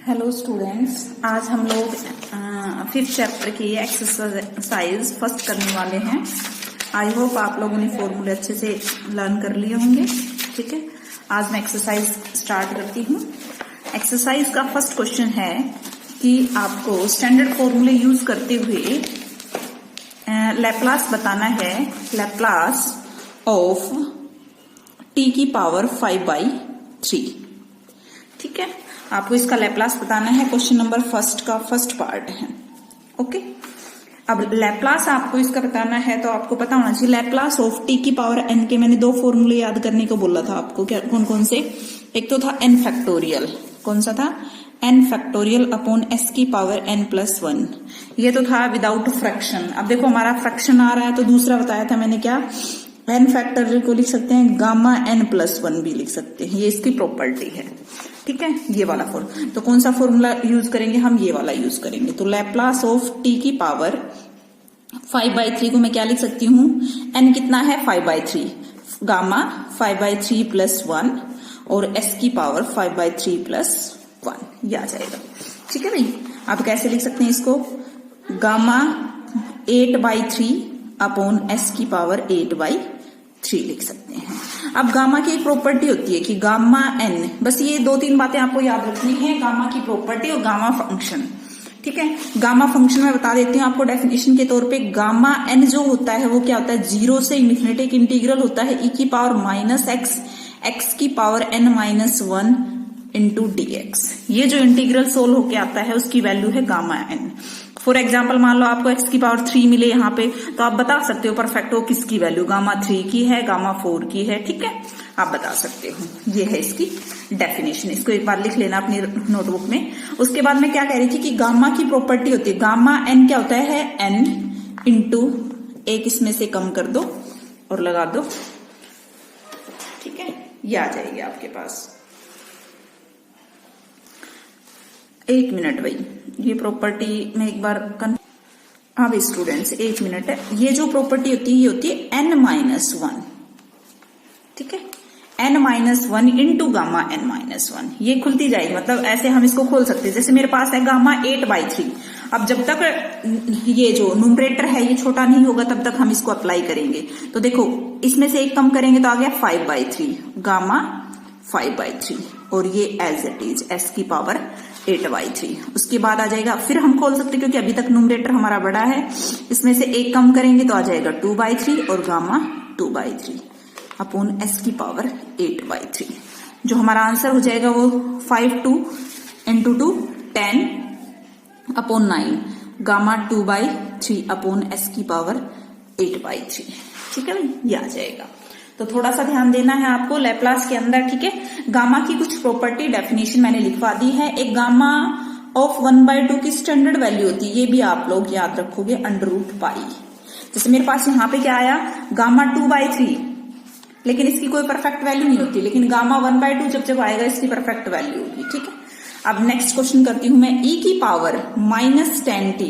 Hello students, आज हम लोग फिफ्थ चैप्टर की एक्सरसाइज फर्स्ट करने वाले हैं। आई होप आप लोगों ने फॉर्मूले अच्छे से लर्न कर लिए होंगे। ठीक है, आज मैं एक्सरसाइज स्टार्ट करती हूँ। एक्सरसाइज का फर्स्ट क्वेश्चन है कि आपको स्टैंडर्ड फॉर्मूले यूज करते हुए लैप्लास बताना है। लैप्लास ऑफ t की पावर 5/3। ठीक है, आपको इसका लैप्लास बताना है। क्वेश्चन नंबर फर्स्ट का फर्स्ट पार्ट है। ओके, अब लैप्लास आपको इसका बताना है तो आपको पता होना चाहिए लैप्लास ऑफ t की पावर n के मैंने दो फॉर्मूले याद करने को बोला था आपको। क्या कौन कौन से? एक तो था n फैक्टोरियल। कौन सा था? n फैक्टोरियल अपॉन s की पावर n+1। ये तो था विदाउट फ्रैक्शन। अब देखो हमारा फ्रैक्शन आ रहा है तो दूसरा बताया था मैंने क्या, n फैक्टोरियल को लिख सकते हैं गामा n+1 भी लिख सकते हैं। ये इसकी प्रॉपर्टी है। ठीक है, ये वाला फॉर्मूला। तो कौन सा फॉर्मूला यूज करेंगे हम? ये वाला यूज करेंगे। तो लैप्लास ऑफ t की पावर 5/3 को मैं क्या लिख सकती हूँ? n कितना है? 5/3। गामा 5/3+1 और s की पावर 5/3+1 ये आ जाएगा। ठीक है भाई, आप कैसे लिख सकते हैं इसको? गामा 8/3 अपॉन s की पावर 8/3 लिख सकते हैं। अब गामा की एक प्रॉपर्टी होती है कि गामा n, बस ये दो तीन बातें आपको याद रखनी है, गामा की प्रॉपर्टी और गामा फंक्शन। ठीक है, गामा फंक्शन में बता देती हूँ आपको डेफिनेशन के तौर पे। गामा n जो होता है वो क्या होता है? 0 से इन्फिनिटी एक इंटीग्रल होता है e की पावर -x, x की पावर n-1 इंटू dx। ये जो इंटीग्रल सोल्व होके आता है उसकी वैल्यू है गामा n। फॉर एग्जाम्पल मान लो आपको x की पावर 3 मिले यहाँ पे, तो आप बता सकते हो परफेक्ट वो किसकी वैल्यू, गामा 3 की है, गामा 4 की है। ठीक है, आप बता सकते हो। ये है इसकी डेफिनेशन। इसको एक बार लिख लेना अपनी नोटबुक में। उसके बाद मैं क्या कह रही थी कि गामा की प्रॉपर्टी होती है, गामा n क्या होता है? n इंटू एक इसमें से कम कर दो और लगा दो। ठीक है, ये आ जाएगी आपके पास। एक मिनट भाई, ये प्रॉपर्टी में एक बार हाँ भाई स्टूडेंट्स, एक मिनट है। ये जो प्रॉपर्टी होती है ये होती है n-1। ठीक है, n-1 इंटू गामा n-1 ये खुलती जाएगी। मतलब ऐसे हम इसको खोल सकते हैं। जैसे मेरे पास है गामा 8/3। अब जब तक ये जो न्यूमरेटर है ये छोटा नहीं होगा तब तक हम इसको अप्लाई करेंगे। तो देखो इसमें से एक कम करेंगे तो आ गया 5/3, गामा 5/3 और ये एज इट इज s की पावर 8/3। उसके बाद आ जाएगा, फिर हम खोल सकते क्योंकि अभी तक न्यूमरेटर हमारा बड़ा है। इसमें से एक कम करेंगे तो आ जाएगा 2/3 और गामा 2/3 अपॉन s की पावर 8/3। जो हमारा आंसर हो जाएगा वो 5 into 2 10 upon 9 gamma 2/3 upon s की पावर 8/3। ठीक है भाई, ये आ जाएगा। तो थोड़ा सा ध्यान देना है आपको लैप्लास के अंदर। ठीक है, गामा की कुछ प्रॉपर्टी डेफिनेशन मैंने लिखवा दी है। एक गामा ऑफ 1/2 की स्टैंडर्ड वैल्यू होती है, ये भी आप लोग याद रखोगे, √π। जैसे मेरे पास यहाँ पे क्या आया, गामा 2/3, लेकिन इसकी कोई परफेक्ट वैल्यू नहीं होती, लेकिन गामा 1/2 जब आएगा इसकी परफेक्ट वैल्यू होगी। ठीक है, अब नेक्स्ट क्वेश्चन करती हूं मैं। e की पावर -10t,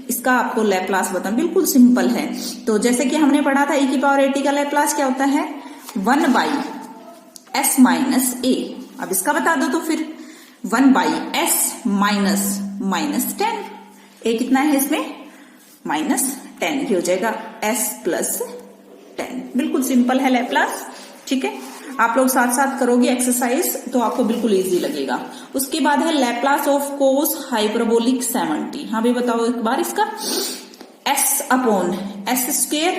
इसका आपको लैप्लास बताना बिल्कुल सिंपल है। तो जैसे कि हमने पढ़ा था e की पावर 80 का लैप्लास क्या होता है? 1/s - a। अब इसका बता दो तो फिर 1/s -10। a कितना है इसमें? -10। ये हो जाएगा s + 10। बिल्कुल सिंपल है लैप्लास। ठीक है, आप लोग साथ साथ करोगे एक्सरसाइज तो आपको बिल्कुल इजी लगेगा। उसके बाद है लैप्लास ऑफ कोस हाइपरबोलिक 70। हाँ भाई बताओ एक बार इसका। s अपॉन s²,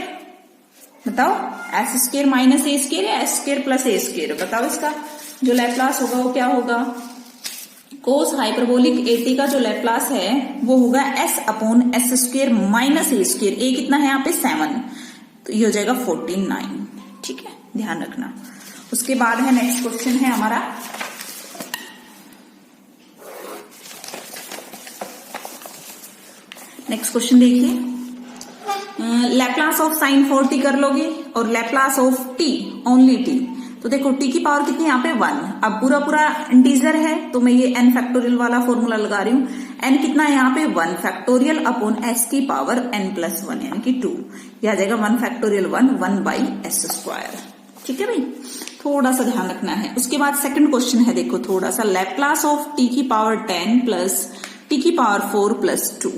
बताओ s² -a² या s² + a²? बताओ इसका जो लैप्लास होगा वो क्या होगा? कोस हाइपरबोलिक 80 का जो लैप्लास है वो होगा s upon s² -a²। a कितना है यहाँ पे? 7। तो ये हो जाएगा 49। ठीक है, ध्यान रखना। उसके बाद है नेक्स्ट क्वेश्चन है हमारा, नेक्स्ट क्वेश्चन देखिए। लैप्लास ऑफ sin 4t कर लोगे और Laplace of t only t। तो देखो t की पावर कितनी है यहाँ पे? 1। अब पूरा इंटीजर है तो मैं ये n फैक्टोरियल वाला फॉर्मूला लगा रही हूँ। n कितना है यहाँ पे? 1 फैक्टोरियल अपॉन s की पावर n+1 यानी कि 2। यह आ जाएगा 1 फैक्टोरियल 1/s²। ठीक है भाई, थोड़ा सा ध्यान रखना है। उसके बाद सेकंड क्वेश्चन है, देखो थोड़ा सा, लैप्लास ऑफ टी की पावर 10 प्लस टी की पावर 4 प्लस 2।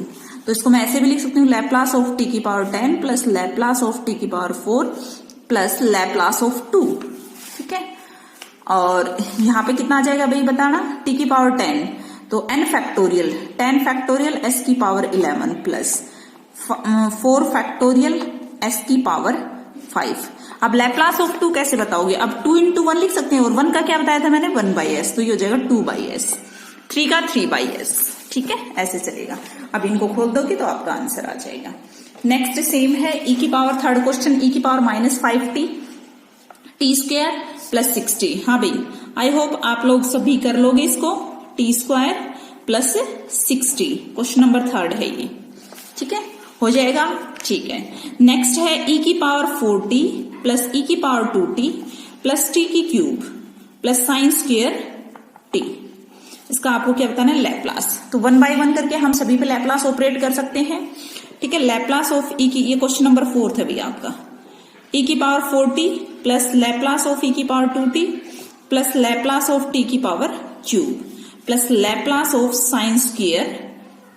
तो इसको मैं ऐसे भी लिख सकती हूँ, लैप्लास ऑफ टी की power 10 plus Laplace of T की पावर 4 प्लस लैप्लास ऑफ 2। ठीक है, और यहाँ पे कितना आ जाएगा भाई बताना, टी की पावर 10 तो n फैक्टोरियल 10 फैक्टोरियल s की पावर 11 प्लस 4 फैक्टोरियल s की पावर 5। अब लैप्लास ऑफ 2 कैसे बताओगे, अब 2 into 1 लिख सकते हैं, और 1 का क्या बताया था मैंने, 1/s, तो ये हो जाएगा 2/s, 3 का 3/s। ठीक है, ऐसे चलेगा। अब इनको खोल दोगे तो आपका आंसर आ जाएगा। नेक्स्ट सेम है, e की पावर थर्ड क्वेश्चन, e की power -5t T square plus 60। हाँ भाई, आई होप आप लोग सभी कर लोगे इसको, T square plus 60, question number third है ये। ठीक है, हो जाएगा। ठीक है, नेक्स्ट है e की पावर 4t प्लस e की पावर 2t प्लस t की cube plus sine square t। इसका आपको क्या बताना है, लैप्लास। तो 1 by 1 करके हम सभी पे लैप्लास ऑपरेट कर सकते हैं। ठीक है, लैप्लास ऑफ e की, ये क्वेश्चन नंबर 4 है भैया आपका, e की power 4t plus Laplace of e की power 2t plus Laplace of t की power cube plus Laplace of sine square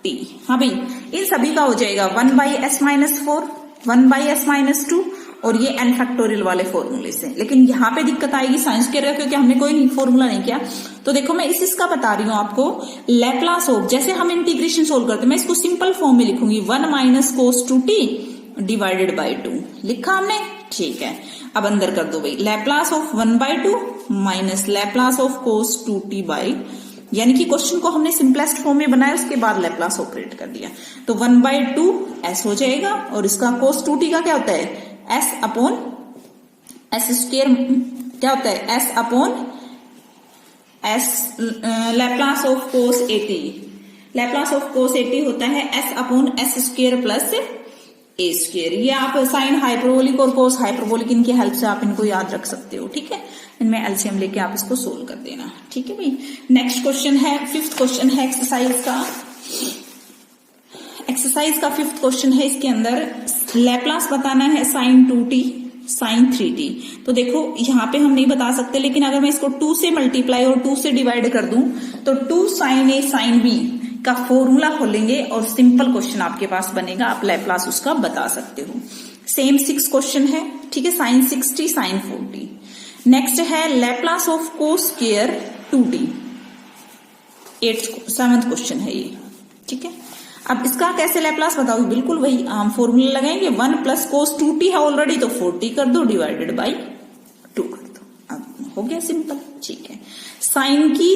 t। हाँ भाई, इन सभी का हो जाएगा 1/s-4, 1/s-2 और ये n फैक्टोरियल वाले फॉर्मूले से। लेकिन यहाँ पे दिक्कत आएगी साइन स्क्वायर का, क्योंकि हमने कोई फॉर्मूला नहीं किया। तो देखो मैं इसका बता रही हूँ आपको, लैप्लास ऑफ, जैसे हम इंटीग्रेशन सोल्व करते हैं, मैं इसको सिंपल फॉर्म में लिखूंगी, 1 - cos 2t डिवाइडेड बाई 2 लिखा हमने। ठीक है, अब अंदर कर दो भाई, Laplace of 1/2 minus Laplace of cos 2t by, यानी कि क्वेश्चन को हमने सिंपलेस्ट फॉर्म में बनाया, उसके बाद लैप्लास ऑपरेट कर दिया। तो 1/2 s हो जाएगा, और इसका cos 2t का क्या होता है, s अपॉन s स्क्वायर, क्या होता है, s upon s, Laplace of cos 80, Laplace of cos 80 होता है s upon s square plus A square. ये आप साइन हाइपरबोलिक और कोस हाइपरबोलिक, इनकी हेल्प से आप इनको याद रख सकते हो। ठीक है, इनमें एलसीएम लेके आप इसको सोल्व कर देना। ठीक है भाई, नेक्स्ट क्वेश्चन है, फिफ्थ क्वेश्चन है एक्सरसाइज का, एक्सरसाइज का फिफ्थ क्वेश्चन है। इसके अंदर लैप्लास बताना है sin 2t sin 3t। तो देखो यहाँ पे हम नहीं बता सकते, लेकिन अगर मैं इसको 2 से मल्टीप्लाई और 2 से डिवाइड कर दूं तो 2 sin a sin b का फॉर्मूला खोलेंगे और सिंपल क्वेश्चन आपके पास बनेगा, आप लैप्लास उसका बता सकते हो। सेम 6 क्वेश्चन है। ठीक है, sin 60 sin 40। नेक्स्ट है Laplace of cos square 2t, 7th question है ये। ठीक है, अब इसका कैसे लैप्लास बताओ, बिल्कुल वही हम फॉर्मूला लगाएंगे, 1 + cos 2t है ऑलरेडी, तो 40 कर दो डिवाइडेड बाई 2 कर दो, अब हो गया सिंपल। ठीक है, साइन की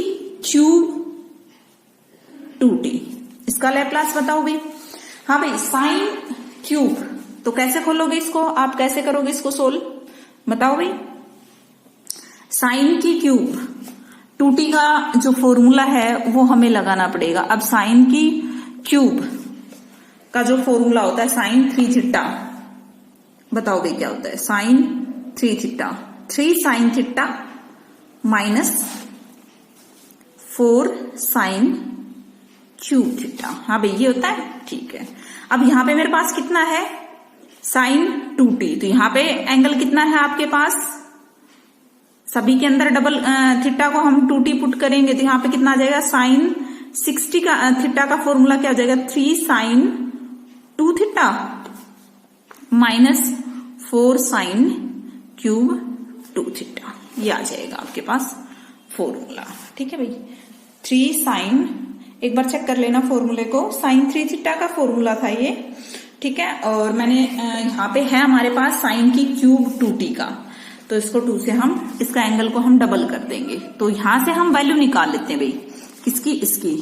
क्यूब 2t, इसका लैप्लास बताओ भाई। हाँ भाई, साइन क्यूब, तो कैसे खोलोगे इसको, आप कैसे करोगे इसको सोल्व, बताओ भाई। साइन की क्यूब 2t का जो फॉर्मूला है वो हमें लगाना पड़ेगा। अब साइन की क्यूब का जो फॉर्मूला होता है साइन 3 थीटा, बताओ भाई क्या होता है, sine 3 theta, 3 sine theta minus 4 sine cube theta. हाँ भाई, ये होता है। ठीक है, अब यहां पे मेरे पास कितना है, साइन 2t, तो यहां पे एंगल कितना है आपके पास, सभी के अंदर डबल थीटा को हम 2t पुट करेंगे, तो यहां पे कितना आ जाएगा, साइन 60 का थीटा का फॉर्मूला क्या हो जाएगा, 3 sine 2 theta minus 4 sine cube 2 theta, ये आ जाएगा आपके पास फॉर्मूला। ठीक है भाई, 3 साइन, एक बार चेक कर लेना फॉर्मूले को, साइन 3 थीटा का फॉर्मूला था ये। ठीक है, और मैंने यहाँ पे है हमारे पास साइन की क्यूब 2t का, तो इसको 2 से हम इसका एंगल को हम डबल कर देंगे, तो यहां से हम वैल्यू निकाल लेते हैं भाई, किसकी, इसकी,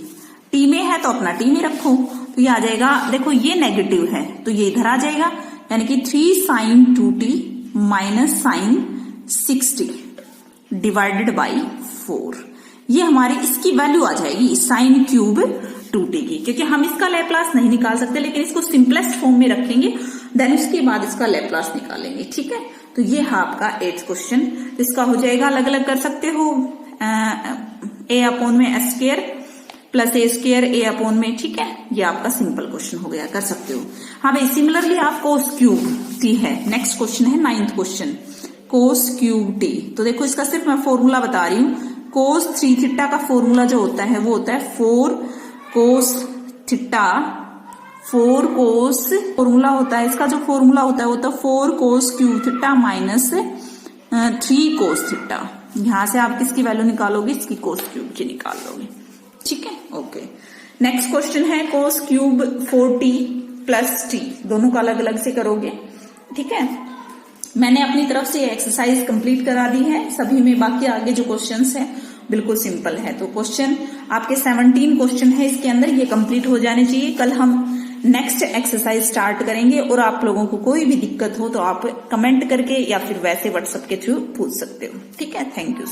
t में है तो अपना t में रखो, तो ये आ जाएगा, देखो ये नेगेटिव है तो ये इधर आ जाएगा, यानी कि 3 sine 2t minus sine 60 divided by 4, ये हमारी इसकी वैल्यू आ जाएगी साइन क्यूब 2t की, क्योंकि हम इसका लैप्लास नहीं निकाल सकते, लेकिन इसको सिंपलेस्ट फॉर्म में रखेंगे, देन उसके बाद इसका लैप्लास निकालेंगे। ठीक है, तो ये है आपका 8th क्वेश्चन। इसका हो जाएगा, अलग अलग कर सकते हो, a अपॉन में s square plus a square a upon में। ठीक है, ये आपका सिंपल क्वेश्चन हो गया, कर सकते हो। हाँ भाई, सिमिलरली आपको क्यूब की है। नेक्स्ट क्वेश्चन है 9th question, cos cube T. तो देखो इसका सिर्फ मैं फॉर्मूला बता रही हूँ। कोस 3 थीटा का फॉर्मूला जो होता है वो होता है 4 कोस थीटा, 4 कोस फॉर्मूला होता है इसका, जो फॉर्मूला होता है वो तो 4 cos cube theta minus 3 cos theta. यहां से आप किसकी वैल्यू निकालोगे, इसकी कोस क्यूब की निकाल लोगे। ठीक है, ओके। नेक्स्ट क्वेश्चन है cos cube 4t plus T, दोनों का अलग अलग से करोगे। ठीक है, मैंने अपनी तरफ से एक्सरसाइज कंप्लीट करा दी है सभी में, बाकी आगे जो क्वेश्चंस है बिल्कुल सिंपल है। तो क्वेश्चन आपके 17 क्वेश्चन है इसके अंदर, ये कंप्लीट हो जाने चाहिए। कल हम नेक्स्ट एक्सरसाइज स्टार्ट करेंगे, और आप लोगों को कोई भी दिक्कत हो तो आप कमेंट करके या फिर वैसे व्हाट्सएप के थ्रू पूछ सकते हो। ठीक है, थैंक यू।